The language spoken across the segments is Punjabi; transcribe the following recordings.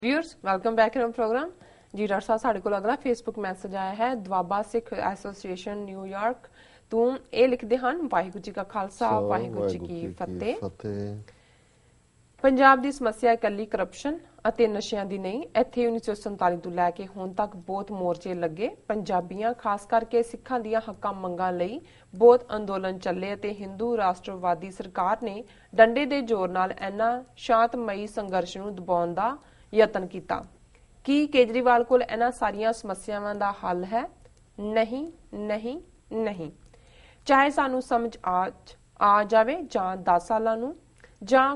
Viewers welcome back in program जी। डॉक्टर साहब साढ़े को अगला फेसबुक मैसेज आया है दुआबा सिख एसोसीएशन न्यूयॉर्क ਤੋਂ ਇਹ ਲਿਖਦੇ ਹਨ ਵਾਹਿਗੁਰੂ ਜੀ ਕਾ ਖਾਲਸਾ ਵਾਹਿਗੁਰੂ ਜੀ ਕੀ ਫਤਿਹ। ਪੰਜਾਬ ਦੀ ਸਮੱਸਿਆ ਇਕੱਲੀ ਕਰਪਸ਼ਨ ਅਤੇ ਨਸ਼ਿਆਂ ਦੀ ਨਹੀਂ, ਇੱਥੇ 1947 ਤੋਂ ਲੈ ਕੇ ਹੁਣ ਤੱਕ ਬਹੁਤ ਮੋਰਚੇ ਲੱਗੇ। ਪੰਜਾਬੀਆਂ ਖਾਸ ਕਰਕੇ ਸਿੱਖਾਂ ਦੀਆਂ ਹੱਕਾਂ ਮੰਗਾਂ ਲਈ ਬਹੁਤ ਅੰਦੋਲਨ ਚੱਲੇ ਅਤੇ ਹਿੰਦੂ ਰਾਸ਼ਟਰਵਾਦੀ ਸਰਕਾਰ ਨੇ ਡੰਡੇ ਦੇ ਜ਼ੋਰ ਨਾਲ ਇਹਨਾਂ ਸ਼ਾਂਤਮਈ ਸੰਘਰਸ਼ ਨੂੰ ਦਬਾਉਣ ਦਾ ਯਤਨ ਕੀਤਾ। ਕੀ ਕੇਜਰੀਵਾਲ ਕੋਲ ਇਹਨਾਂ ਸਾਰੀਆਂ ਸਮੱਸਿਆਵਾਂ ਦਾ ਹੱਲ ਹੈ? ਨਹੀਂ ਨਹੀਂ ਨਹੀਂ। ਚਾਹੇ ਸਾਨੂੰ ਸਮਝ ਆ ਜਾਵੇ ਜਾਂ 10 ਸਾਲਾਂ ਨੂੰ ਜਾਂ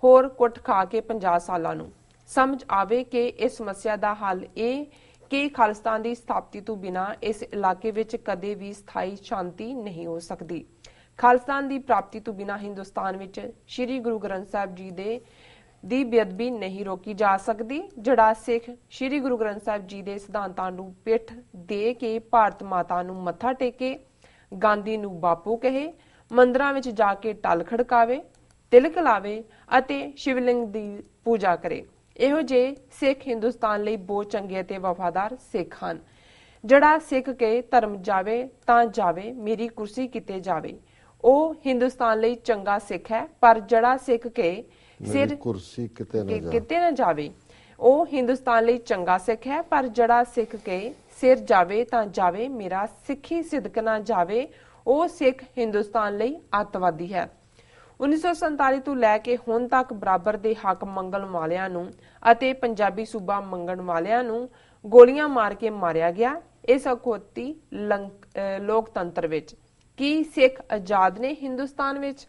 ਹੋਰ ਕੁੱਟ ਖਾ ਕੇ 50 ਸਾਲਾਂ ਨੂੰ ਸਮਝ ਆਵੇ ਕਿ ਇਸ ਸਮੱਸਿਆ ਦਾ ਹੱਲ ਇਹ ਕਿ ਖਾਲਿਸਤਾਨ ਦੀ ਸਥਾਪਤੀ ਤੋਂ ਬਿਨਾਂ ਇਸ ਇਲਾਕੇ ਵਿੱਚ ਕਦੇ ਵੀ ਸਥਾਈ ਸ਼ਾਂਤੀ ਨਹੀਂ ਹੋ ਸਕਦੀ। ਖਾਲਿਸਤਾਨ ਦੀ ਪ੍ਰਾਪਤੀ ਤੋਂ ਬਿਨਾਂ ਹਿੰਦੁਸਤਾਨ ਵਿੱਚ ਸ੍ਰੀ ਗੁਰੂ ਗ੍ਰੰਥ ਸਾਹਿਬ ਜੀ ਦੀ ਬੇਅਦਬੀ ਨਹੀਂ ਰੋਕੀ ਜਾ ਸਕਦੀ। ਜਿਹੜਾ ਸਿੱਖ ਸ੍ਰੀ ਗੁਰੂ ਗ੍ਰੰਥ ਸਾਹਿਬ ਜੀ ਦੇ ਸਿਧਾਂਤਾਂ ਨੂੰ ਪਿੱਠ ਦੇ ਕੇ ਭਾਰਤ ਮਾਤਾ ਨੂੰ ਮੱਥਾ ਟੇਕੇ, ਗਾਂਧੀ ਨੂੰ ਬਾਪੂ ਕਹੇ, ਮੰਦਰਾਂ ਵਿੱਚ ਜਾ ਕੇ ਟਲ ਖੜਕਾਵੇ, ਤਿਲਕ ਲਾਵੇ ਅਤੇ ਸ਼ਿਵਲਿੰਗ ਦੀ ਪੂਜਾ ਕਰੇ, ਇਹੋ ਜਿਹੇ ਸਿੱਖ ਹਿੰਦੁਸਤਾਨ ਲਈ ਬਹੁਤ ਚੰਗੇ ਅਤੇ ਵਫਾਦਾਰ ਸਿੱਖ ਹਨ। ਜਿਹੜਾ ਸਿੱਖ ਕੇ ਧਰਮ ਜਾਵੇ ਤਾਂ ਜਾਵੇ, ਮੇਰੀ ਕੁਰਸੀ ਕਿਤੇ ਜਾਵੇ, ਉਹ ਹਿੰਦੁਸਤਾਨ ਲਈ ਚੰਗਾ ਸਿੱਖ ਹੈ। ਪਰ ਜਿਹੜਾ ਸਿੱਖ ਕੇ ਸਿਰ ਕੁਰਸੀ ਕਿਤੇ ਨਾ ਜਾਵੇ, ਉਹ ਹਿੰਦੁਸਤਾਨ ਲਈ ਚੰਗਾ ਸਿੱਖ ਹੈ। ਪਰ ਜਿਹੜਾ ਸਿੱਖ ਕੇ ਸਿਰ ਜਾਵੇ ਤਾਂ ਜਾਵੇ, ਮੇਰਾ ਸਿੱਖੀ ਸਿਦਕ ਨਾ ਜਾਵੇ, ਉਹ ਸਿੱਖ ਹਿੰਦੁਸਤਾਨ ਲਈ ਅੱਤਵਾਦੀ ਹੈ। 1947 ਤੋਂ ਲੈ ਕੇ ਹੁਣ ਤੱਕ ਬਰਾਬਰ ਦੇ ਹੱਕ ਮੰਗਣ ਵਾਲਿਆਂ ਨੂੰ ਅਤੇ ਪੰਜਾਬੀ ਸੂਬਾ ਮੰਗਣ ਵਾਲਿਆਂ ਨੂੰ ਗੋਲੀਆਂ ਮਾਰ ਕੇ ਮਾਰਿਆ ਗਿਆ। ਇਸ ਅਖੌਤੀ ਲੋਕਤੰਤਰ ਵਿੱਚ ਕੀ ਸਿੱਖ ਆਜ਼ਾਦ ਨੇ ਹਿੰਦੁਸਤਾਨ ਵਿੱਚ?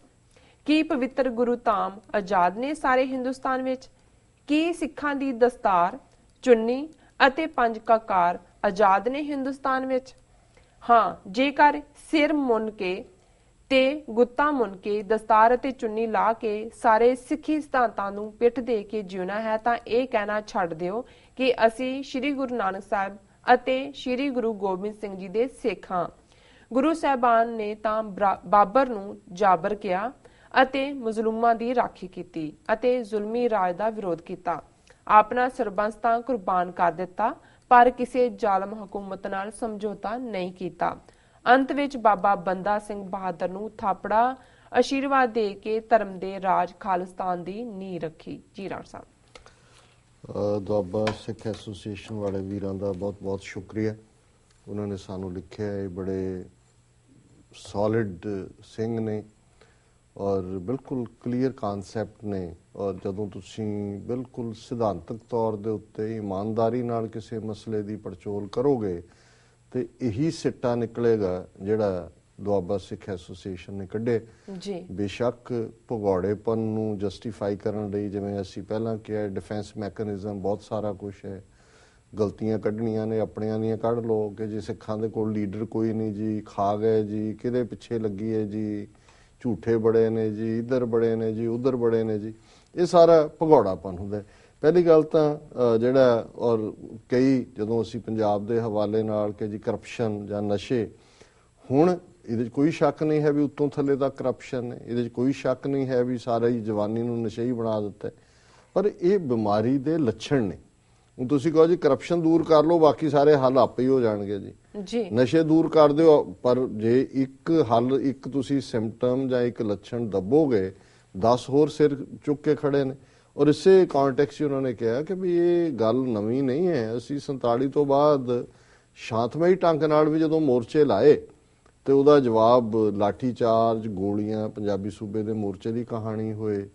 ਕੀ ਪਵਿੱਤਰ ਗੁਰੂ ਧਾਮ ਆਜ਼ਾਦ ਨੇ ਸਾਰੇ ਹਿੰਦੁਸਤਾਨ ਵਿੱਚ? ਕੀ ਸਿੱਖਾਂ ਦੀ ਦਸਤਾਰ, ਚੁੰਨੀ ਅਤੇ ਪੰਜ ਕਕਾਰ ਆਜ਼ਾਦ ਨੇ ਹਿੰਦੁਸਤਾਨ ਵਿੱਚ? ਹਾਂ, ਜੇਕਰ ਸਿਰ ਮੁੰਨ ਕੇ ਤੇ ਗੁੱਤਾ ਮੁੰਨ ਕੇ ਦਸਤਾਰ ਅਤੇ ਚੁੰਨੀ ਲਾ ਕੇ ਸਾਰੇ ਸਿੱਖੀ ਸਿਧਾਂਤਾਂ ਨੂੰ ਪਿੱਠ ਦੇ ਕੇ ਜਿਉਣਾ ਹੈ ਤਾਂ ਇਹ ਕਹਿਣਾ ਛੱਡ ਦਿਓ ਕਿ ਅਸੀਂ ਸ੍ਰੀ ਗੁਰੂ ਨਾਨਕ ਸਾਹਿਬ ਅਤੇ ਸ੍ਰੀ ਗੁਰੂ ਗੋਬਿੰਦ ਸਿੰਘ ਜੀ ਦੇ ਸਿੱਖ ਹਾਂ। ਗੁਰੂ ਸਾਹਿਬਾਨ ਨੇ ਤਾਂ ਬਾਬਰ ਨੂੰ ਜਾਬਰ ਕਿਹਾ ਅਤੇ ਮਜ਼ਲੂਮਾਂ ਦੀ ਰਾਖੀ ਕੀਤੀ ਅਤੇ ਜ਼ੁਲਮੀ ਰਾਜ ਦਾ ਵਿਰੋਧ ਕੀਤਾ। ਆਪਣਾ ਸਰਬੰਸ ਤਾਂ ਕੁਰਬਾਨ ਕਰ ਦਿੱਤਾ, ਪਰ ਕਿਸੇ ਜ਼ਾਲਮ ਹਕੂਮਤ ਨਾਲ ਸਮਝੌਤਾ ਨਹੀਂ ਕੀਤਾ। ਅੰਤ ਵਿੱਚ ਬਾਬਾ ਬੰਦਾ ਸਿੰਘ ਬਹਾਦਰ ਨੂੰ ਥਾਪੜਾ ਆਸ਼ੀਰਵਾਦ ਦੇ ਕੇ ਧਰਮ ਦੇ ਰਾਜ ਖਾਲਿਸਤਾਨ ਦੀ ਨੀਂਹ ਰੱਖੀ। ਜੀ ਰਾਜ ਸਾਹਿਬ। ਦੁਆਬਾ ਸਿੱਖ ਐਸੋਸੀਏਸ਼ਨ ਵਾਲੇ ਵੀਰਾਂ ਦਾ ਬਹੁਤ ਬਹੁਤ ਸ਼ੁਕਰੀਆ। ਉਹਨਾਂ ਨੇ ਸਾਨੂੰ ਲਿਖਿਆ, ਇਹ ਬੜੇ ਸੋਲਿਡ ਸਿੰਘ ਨੇ ਔਰ ਬਿਲਕੁਲ ਕਲੀਅਰ ਕਾਨਸੈਪਟ ਨੇ। ਔਰ ਜਦੋਂ ਤੁਸੀਂ ਬਿਲਕੁਲ ਸਿਧਾਂਤਕ ਤੌਰ ਦੇ ਉੱਤੇ ਇਮਾਨਦਾਰੀ ਨਾਲ ਕਿਸੇ ਮਸਲੇ ਦੀ ਪੜਚੋਲ ਕਰੋਗੇ ਤੇ ਇਹੀ ਸਿੱਟਾ ਨਿਕਲੇਗਾ ਜਿਹੜਾ ਦੁਆਬਾ ਸਿੱਖ ਐਸੋਸੀਏਸ਼ਨ ਨੇ ਕੱਢੇ। ਬੇਸ਼ੱਕ ਭਗੌੜੇਪਨ ਨੂੰ ਜਸਟੀਫਾਈ ਕਰਨ ਲਈ, ਜਿਵੇਂ ਅਸੀਂ ਪਹਿਲਾਂ ਕਿਹਾ, ਡਿਫੈਂਸ ਮੈਕੈਨਿਜ਼ਮ ਬਹੁਤ ਸਾਰਾ ਕੁਛ ਹੈ। ਗਲਤੀਆਂ ਕੱਢਣੀਆਂ ਨੇ ਆਪਣੀਆਂ ਦੀਆਂ ਕੱਢ ਲਓ ਕਿ ਜੇ ਸਿੱਖਾਂ ਦੇ ਕੋਲ ਲੀਡਰ ਕੋਈ ਨਹੀਂ ਜੀ, ਖਾ ਗਏ ਜੀ, ਕਿਹਦੇ ਪਿੱਛੇ ਲੱਗੀ ਹੈ ਜੀ, ਝੂਠੇ ਬੜੇ ਨੇ ਜੀ, ਇੱਧਰ ਬੜੇ ਨੇ ਜੀ, ਉੱਧਰ ਬੜੇ ਨੇ ਜੀ, ਇਹ ਸਾਰਾ ਭਗੌੜਾਪਨ ਹੁੰਦਾ। ਪਹਿਲੀ ਗੱਲ ਤਾਂ ਜਿਹੜਾ ਔਰ ਕਈ ਜਦੋਂ ਅਸੀਂ ਪੰਜਾਬ ਦੇ ਹਵਾਲੇ ਨਾਲ ਕਿ ਜੀ ਕਰਪਸ਼ਨ ਜਾਂ ਨਸ਼ੇ, ਹੁਣ ਇਹਦੇ 'ਚ ਕੋਈ ਸ਼ੱਕ ਨਹੀਂ ਹੈ ਵੀ ਉੱਤੋਂ ਥੱਲੇ ਤੱਕ ਕਰਪਸ਼ਨ ਨੇ, ਇਹਦੇ 'ਚ ਕੋਈ ਸ਼ੱਕ ਨਹੀਂ ਹੈ ਵੀ ਸਾਰਾ ਹੀ ਜਵਾਨੀ ਨੂੰ ਨਸ਼ੇ ਹੀ ਬਣਾ ਦਿੱਤਾ, ਪਰ ਇਹ ਬਿਮਾਰੀ ਦੇ ਲੱਛਣ ਨੇ। ਹੁਣ ਤੁਸੀਂ ਕਹੋ ਜੀ ਕਰਪਸ਼ਨ ਦੂਰ ਕਰ ਲਓ, ਬਾਕੀ ਸਾਰੇ ਹੱਲ ਆਪੇ ਹੀ ਹੋ ਜਾਣਗੇ ਜੀ, ਨਸ਼ੇ ਦੂਰ ਕਰ ਦਿਓ, ਪਰ ਜੇ ਇੱਕ ਹੱਲ, ਇੱਕ ਤੁਸੀਂ ਸਿੰਪਟਮ ਜਾਂ ਇੱਕ ਲੱਛਣ ਦੱਬੋਗੇ, 10 ਹੋਰ ਸਿਰ ਚੁੱਕ ਕੇ ਖੜੇ ਨੇ। ਔਰ ਇਸੇ ਕਾਂਟੈਕਸਟ 'ਚ ਉਹਨਾਂ ਨੇ ਕਿਹਾ ਕਿ ਵੀ ਇਹ ਗੱਲ ਨਵੀਂ ਨਹੀਂ ਹੈ। ਅਸੀਂ 47 ਤੋਂ ਬਾਅਦ ਸ਼ਾਂਤਮਈ ਢੰਗ ਨਾਲ ਵੀ ਜਦੋਂ ਮੋਰਚੇ ਲਾਏ ਤੇ ਉਹਦਾ ਜਵਾਬ ਲਾਠੀ ਚਾਰਜ, ਗੋਲੀਆਂ, ਪੰਜਾਬੀ ਸੂਬੇ ਦੇ ਮੋਰਚੇ ਦੀ ਕਹਾਣੀ ਹੋਏ।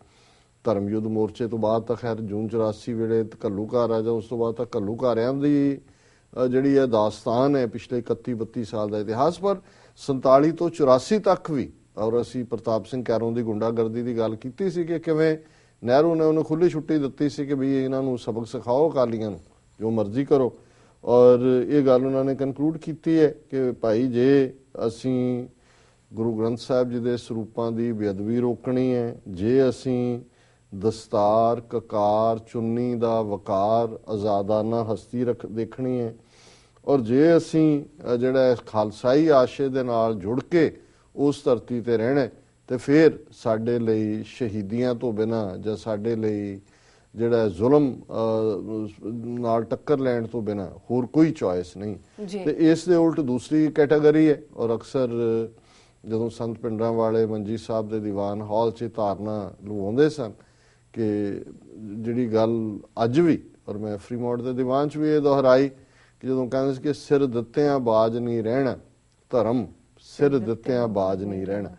ਧਰਮ ਯੁੱਧ ਮੋਰਚੇ ਤੋਂ ਬਾਅਦ ਤਾਂ ਖੈਰ ਜੂਨ 84 ਵੇਲੇ ਘੱਲੂਘਾਰ ਆ ਜਾ, ਉਸ ਤੋਂ ਬਾਅਦ ਤਾਂ ਘੱਲੂਘਾਰਿਆਂ ਦੀ ਜਿਹੜੀ ਹੈ ਦਾਸਤਾਨ ਹੈ ਪਿਛਲੇ 31-32 ਸਾਲ ਦਾ ਇਤਿਹਾਸ। ਪਰ 47 ਤੋਂ 84 ਤੱਕ ਵੀ, ਔਰ ਅਸੀਂ ਪ੍ਰਤਾਪ ਸਿੰਘ ਕੈਰੋਂ ਦੀ ਗੁੰਡਾਗਰਦੀ ਦੀ ਗੱਲ ਕੀਤੀ ਸੀ ਕਿ ਕਿਵੇਂ ਨਹਿਰੂ ਨੇ ਉਹਨੂੰ ਖੁੱਲ੍ਹੀ ਛੁੱਟੀ ਦਿੱਤੀ ਸੀ ਕਿ ਵੀ ਇਹਨਾਂ ਨੂੰ ਸਬਕ ਸਿਖਾਓ, ਅਕਾਲੀਆਂ ਨੂੰ ਜੋ ਮਰਜ਼ੀ ਕਰੋ। ਔਰ ਇਹ ਗੱਲ ਉਹਨਾਂ ਨੇ ਕਨਕਲੂਡ ਕੀਤੀ ਹੈ ਕਿ ਭਾਈ ਜੇ ਅਸੀਂ ਗੁਰੂ ਗ੍ਰੰਥ ਸਾਹਿਬ ਜੀ ਦੇ ਸਰੂਪਾਂ ਦੀ ਬੇਅਦਬੀ ਰੋਕਣੀ ਹੈ, ਜੇ ਅਸੀਂ ਦਸਤਾਰ, ਕਕਾਰ, ਚੁੰਨੀ ਦਾ ਵਕਾਰ, ਆਜ਼ਾਦਾਨਾ ਹਸਤੀ ਦੇਖਣੀ ਹੈ, ਔਰ ਜੇ ਅਸੀਂ ਜਿਹੜਾ ਖਾਲਸਾਈ ਆਸ਼ੇ ਦੇ ਨਾਲ ਜੁੜ ਕੇ ਉਸ ਧਰਤੀ ਤੇ ਰਹਿਣਾ ਤੇ ਫਿਰ ਸਾਡੇ ਲਈ ਸ਼ਹੀਦੀਆਂ ਤੋਂ ਬਿਨਾਂ ਜਾਂ ਸਾਡੇ ਲਈ ਜਿਹੜਾ ਜ਼ੁਲਮ ਨਾਲ ਟੱਕਰ ਲੈਣ ਤੋਂ ਬਿਨਾ ਹੋਰ ਕੋਈ ਚੋਇਸ ਨਹੀਂ। ਤੇ ਇਸ ਦੇ ਉਲਟ ਦੂਸਰੀ ਕੈਟਾਗਰੀ ਹੈ, ਔਰ ਅਕਸਰ ਜਦੋਂ ਸੰਤ ਪਿੰਡਰਾਂ ਵਾਲੇ ਮੰਜੀ ਸਾਹਿਬ ਦੇ ਦੀਵਾਨ ਹਾਲ 'ਚ ਧਾਰਨਾ ਲਵਾਉਂਦੇ ਸਨ ਕਿ ਜਿਹੜੀ ਗੱਲ ਅੱਜ ਵੀ, ਔਰ ਮੈਂ ਫਰੀਮੌਂਟ ਦੇ ਦੀਵਾਨ 'ਚ ਵੀ ਇਹ ਦੁਹਰਾਈ ਕਿ ਜਦੋਂ ਕਹਿੰਦੇ ਸੀ ਕਿ ਸਿਰ ਦਿੱਤਿਆਂ ਬਾਜ ਨਹੀਂ ਰਹਿਣਾ, ਧਰਮ ਸਿਰ ਦਿੱਤਿਆਂ ਬਾਜ ਨਹੀਂ ਰਹਿਣਾ।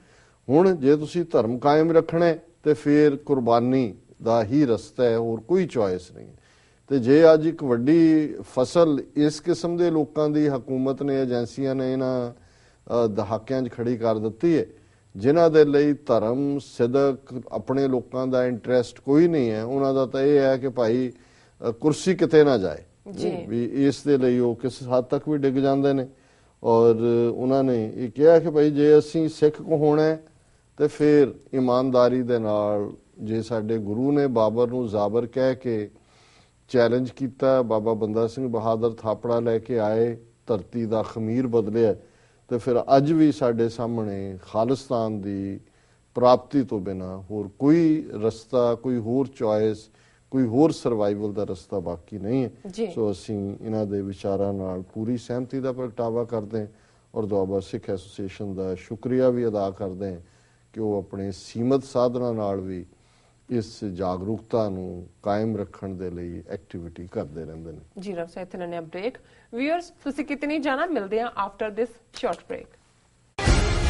ਹੁਣ ਜੇ ਤੁਸੀਂ ਧਰਮ ਕਾਇਮ ਰੱਖਣਾ ਤੇ ਫਿਰ ਕੁਰਬਾਨੀ ਦਾ ਹੀ ਰਸਤਾ ਹੈ, ਹੋਰ ਕੋਈ ਚੋਇਸ ਨਹੀਂ। ਤੇ ਜੇ ਅੱਜ ਇੱਕ ਵੱਡੀ ਫਸਲ ਇਸ ਕਿਸਮ ਦੇ ਲੋਕਾਂ ਦੀ ਹਕੂਮਤ ਨੇ, ਏਜੰਸੀਆਂ ਨੇ ਇਹਨਾਂ ਦਹਾਕਿਆਂ 'ਚ ਖੜੀ ਕਰ ਦਿੱਤੀ ਹੈ ਜਿਨ੍ਹਾਂ ਦੇ ਲਈ ਧਰਮ, ਸਿਦਕ, ਆਪਣੇ ਲੋਕਾਂ ਦਾ ਇੰਟਰਸਟ ਕੋਈ ਨਹੀਂ ਹੈ, ਉਹਨਾਂ ਦਾ ਤਾਂ ਇਹ ਹੈ ਕਿ ਭਾਈ ਕੁਰਸੀ ਕਿਤੇ ਨਾ ਜਾਏ ਵੀ, ਇਸ ਦੇ ਲਈ ਉਹ ਕਿਸ ਹੱਦ ਤੱਕ ਵੀ ਡਿੱਗ ਜਾਂਦੇ ਨੇ। ਔਰ ਉਹਨਾਂ ਨੇ ਇਹ ਕਿਹਾ ਕਿ ਭਾਈ ਜੇ ਅਸੀਂ ਸਿੱਖ ਕੋ ਹੋਣਾ ਤੇ ਫਿਰ ਇਮਾਨਦਾਰੀ ਦੇ ਨਾਲ, ਜੇ ਸਾਡੇ ਗੁਰੂ ਨੇ ਬਾਬਰ ਨੂੰ ਜ਼ਾਬਰ ਕਹਿ ਕੇ ਚੈਲੰਜ ਕੀਤਾ, ਬਾਬਾ ਬੰਦਾ ਸਿੰਘ ਬਹਾਦਰ ਥਾਪੜਾ ਲੈ ਕੇ ਆਏ, ਧਰਤੀ ਦਾ ਖਮੀਰ ਬਦਲਿਆ, ਤੇ ਫਿਰ ਅੱਜ ਵੀ ਸਾਡੇ ਸਾਹਮਣੇ ਖਾਲਿਸਤਾਨ ਦੀ ਪ੍ਰਾਪਤੀ ਤੋਂ ਬਿਨਾ ਹੋਰ ਕੋਈ ਰਸਤਾ, ਕੋਈ ਹੋਰ ਚੋਇਸ, ਕੋਈ ਹੋਰ ਸਰਵਾਈਵਲ ਦਾ ਰਸਤਾ ਬਾਕੀ ਨਹੀਂ ਹੈ। ਸੋ ਅਸੀਂ ਇਹਨਾਂ ਦੇ ਵਿਚਾਰਾਂ ਨਾਲ ਪੂਰੀ ਸਹਿਮਤੀ ਦਾ ਪ੍ਰਗਟਾਵਾ ਕਰਦੇ ਹਾਂ ਔਰ ਦੁਆਬਾ ਸਿੱਖ ਐਸੋਸੀਏਸ਼ਨ ਦਾ ਸ਼ੁਕਰੀਆ ਵੀ ਅਦਾ ਕਰਦੇ ਹਾਂ ਕਿ ਉਹ ਆਪਣੇ ਸੀਮਤ ਸਾਧਨਾਂ ਨਾਲ ਵੀ ਇਸ ਜਾਗਰੂਕਤਾ ਨੂੰ ਕਾਇਮ ਰੱਖਣ ਦੇ ਲਈ ਐਕਟੀਵਿਟੀ ਕਰਦੇ ਰਹਿੰਦੇ ਨੇ। ਜੀ ਡਾਕਟਰ ਸਾਹਿਬ, ਇੱਥੇ ਲੈਣੇ ਆ ਬ੍ਰੇਕ। ਵਿਊਅਰਸ, ਤੁਸੀਂ ਕਿਤੇ ਨਹੀਂ ਜਾਣਾ, ਮਿਲਦੇ ਆ ਆਫਟਰ ਦਿਸ ਸ਼ਾਰਟ ਬ੍ਰੇਕ।